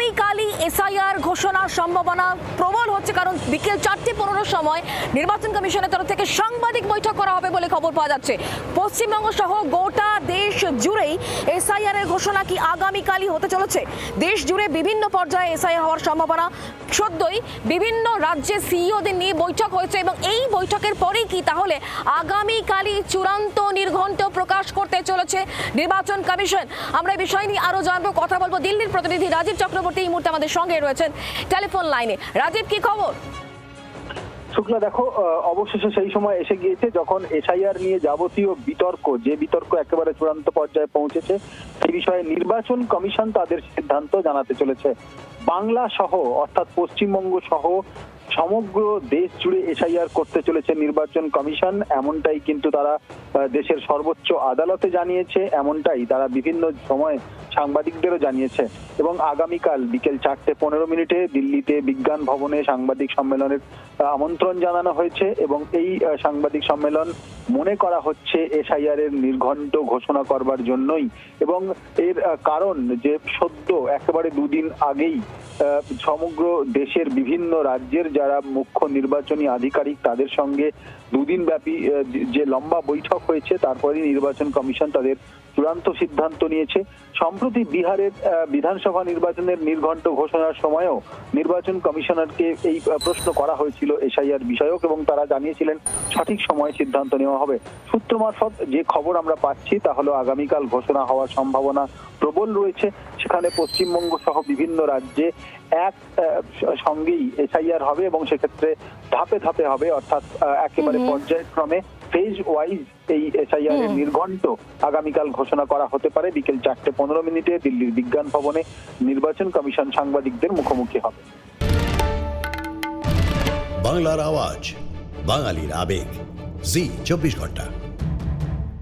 আগামীকালই SIR ঘোষণার সম্ভাবনা প্রবল হচ্ছে, কারণ বিকেল 4:15 সময় নির্বাচন কমিশনের তরফ থেকে সাংবাদিক বৈঠক করা হবে বলে খবর পাওয়া যাচ্ছে। পশ্চিমবঙ্গ সহ গোটা দেশ জুড়েই এসআইআর এর ঘোষণা কি আগামীকালই হতে চলেছে। দেশ জুড়ে বিভিন্ন পর্যায়ে এসআইআর হওয়ার সম্ভাবনা। সদ্যই বিভিন্ন রাজ্যের সিইওদের নিয়ে বৈঠক হয়েছে এবং এই বৈঠকের পরেই কি তাহলে আগামীকালই চূড়ান্ত নির্ঘণ্ট প্রকাশ করতে চলেছে নির্বাচন কমিশন। আমরা এই বিষয় নিয়ে আরো জানবো, কথা বলবো। দিল্লির প্রতিনিধি রাজীব চক্রবর্তী এই মুহূর্তে আমাদের সঙ্গে রয়েছেন টেলিফোন লাইনে। রাজীব, কি খবর? শুক্লা, দেখো, অবশেষে সেই সময় এসে গিয়েছে যখন এসআইআর নিয়ে যাবতীয় বিতর্ক একেবারে চূড়ান্ত পর্যায়ে পৌঁছেছে। সেই বিষয়ে নির্বাচন কমিশন তাদের সিদ্ধান্ত জানাতে চলেছে। বাংলা সহ অর্থাৎ পশ্চিমবঙ্গ সহ সমগ্র দেশ জুড়ে এসআইআর করতে চলেছে নির্বাচন কমিশন, এমনটাই কিন্তু তারা দেশের সর্বোচ্চ আদালতে জানিয়েছে, এমনটাই তারা বিভিন্ন সময় সাংবাদিকদেরও জানিয়েছে। এবং আগামীকাল বিকেল 4:15 দিল্লিতে বিজ্ঞান ভবনে সাংবাদিক সম্মেলনের আমন্ত্রণ জানানো হয়েছে এবং এই সাংবাদিক সম্মেলন মনে করা হচ্ছে এসআইআর এর নির্ঘণ্ট ঘোষণা করবার জন্যই। এবং এর কারণ যে সদ্য একেবারে দুদিন আগেই সমগ্র দেশের বিভিন্ন রাজ্যের যারা মুখ্য নির্বাচনী আধিকারিক তাদের সঙ্গে দুদিন ব্যাপী যে লম্বা বৈঠক হয়েছে, তারপরে নির্বাচন কমিশন তাদের চূড়ান্ত সিদ্ধান্ত নিয়েছে। সম্প্রতি বিহারের বিধানসভা নির্বাচনের নির্ঘণ্ট ঘোষণার সময়ও নির্বাচন কমিশনারকে এই প্রশ্ন করা হয়েছিল এসআইআর বিষয়ক এবং তারা জানিয়েছিলেন সঠিক সময়ে সিদ্ধান্ত নেওয়া হবে। সূত্র মারফত যে খবর আমরা পাচ্ছি তা হলো আগামীকাল ঘোষণা হওয়ার সম্ভাবনা প্রবল রয়েছে। সেখানে পশ্চিমবঙ্গ সহ বিভিন্ন রাজ্যে এক সঙ্গেই এসআইআর হবে এবং সেক্ষেত্রে ধাপে ধাপে হবে, অর্থাৎ একেবারে পর্যায়ক্রমে ফেজ ওয়াইজ এই এসআইআর এর নির্ঘণ্ট আগামীকাল ঘোষণা করা হতে পারে। বিকেল 4:15 দিল্লির বিজ্ঞান ভবনে নির্বাচন কমিশন সাংবাদিকদের মুখোমুখি হবে। বাংলার আওয়াজ, বাঙালির আবেগ, জি 24 ঘন্টা।